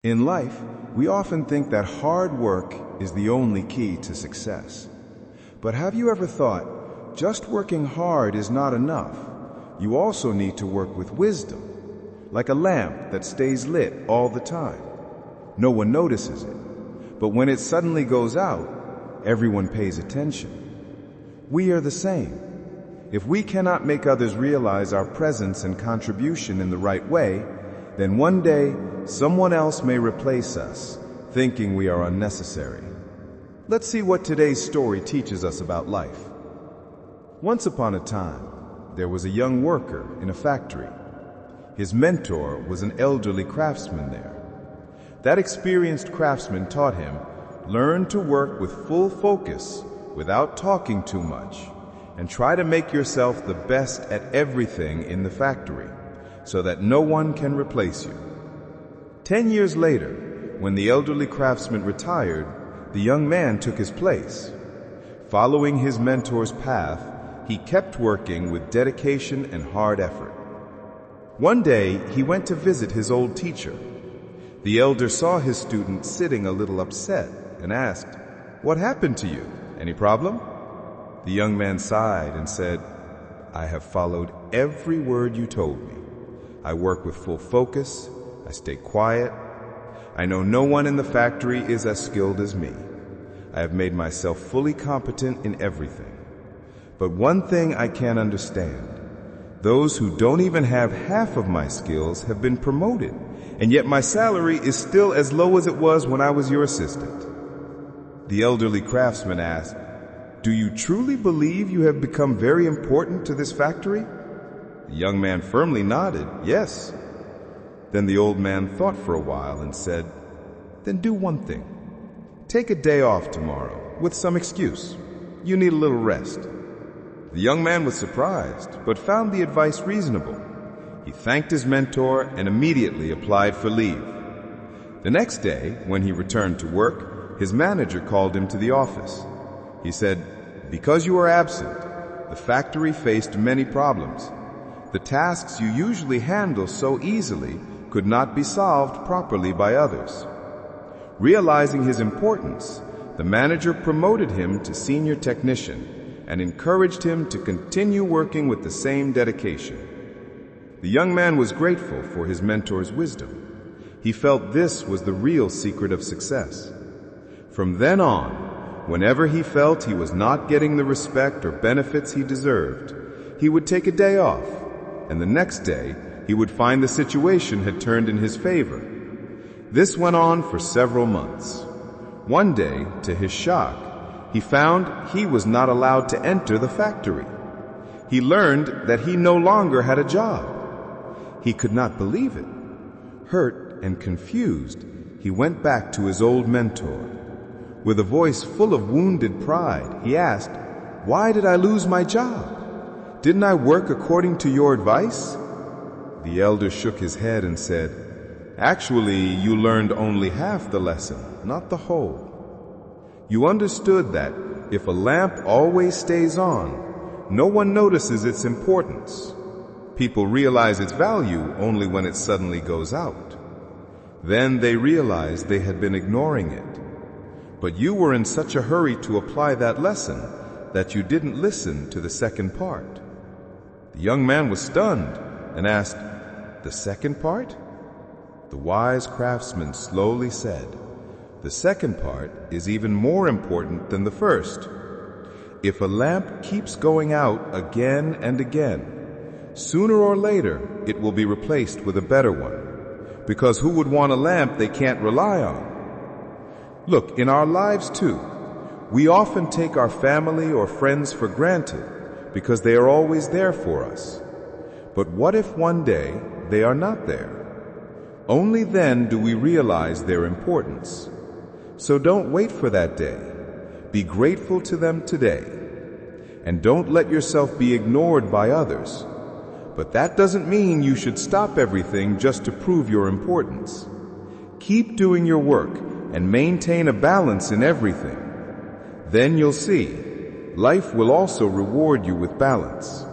In life, we often think that hard work is the only key to success. But have you ever thought, just working hard is not enough? You also need to work with wisdom, like a lamp that stays lit all the time. No one notices it, but when it suddenly goes out, everyone pays attention. We are the same. If we cannot make others realize our presence and contribution in the right way, then one day, someone else may replace us, thinking we are unnecessary. Let's see what today's story teaches us about life. Once upon a time, there was a young worker in a factory. His mentor was an elderly craftsman there. That experienced craftsman taught him, learn to work with full focus without talking too much, and try to make yourself the best at everything in the factory, so that no one can replace you. 10 years later, when the elderly craftsman retired, the young man took his place. Following his mentor's path, he kept working with dedication and hard effort. One day, he went to visit his old teacher. The elder saw his student sitting a little upset and asked, "What happened to you? Any problem?" The young man sighed and said, "I have followed every word you told me. I work with full focus. I stay quiet. I know no one in the factory is as skilled as me. I have made myself fully competent in everything. But one thing I can't understand. Those who don't even have half of my skills have been promoted, and yet my salary is still as low as it was when I was your assistant." The elderly craftsman asked, "Do you truly believe you have become very important to this factory?" The young man firmly nodded, "Yes." Then the old man thought for a while and said, "Then do one thing. Take a day off tomorrow with some excuse. You need a little rest." The young man was surprised, but found the advice reasonable. He thanked his mentor and immediately applied for leave. The next day, when he returned to work, his manager called him to the office. He said, "Because you are absent, the factory faced many problems. The tasks you usually handle so easily could not be solved properly by others." Realizing his importance, the manager promoted him to senior technician and encouraged him to continue working with the same dedication. The young man was grateful for his mentor's wisdom. He felt this was the real secret of success. From then on, whenever he felt he was not getting the respect or benefits he deserved, he would take a day off, and the next day he would find the situation had turned in his favor. This went on for several months. One day, to his shock, he found he was not allowed to enter the factory. He learned that he no longer had a job. He could not believe it. Hurt and confused, he went back to his old mentor. With a voice full of wounded pride, he asked, "Why did I lose my job? Didn't I work according to your advice?" The elder shook his head and said, "Actually, you learned only half the lesson, not the whole. You understood that if a lamp always stays on, no one notices its importance. People realize its value only when it suddenly goes out. Then they realized they had been ignoring it. But you were in such a hurry to apply that lesson that you didn't listen to the second part." The young man was stunned and asked, "The second part?" The wise craftsman slowly said, "The second part is even more important than the first. If a lamp keeps going out again and again, sooner or later it will be replaced with a better one, because who would want a lamp they can't rely on?" Look, in our lives too, we often take our family or friends for granted because they are always there for us. But what if one day they are not there? Only then do we realize their importance. So don't wait for that day. Be grateful to them today. And don't let yourself be ignored by others. But that doesn't mean you should stop everything just to prove your importance. Keep doing your work and maintain a balance in everything. Then you'll see, life will also reward you with balance.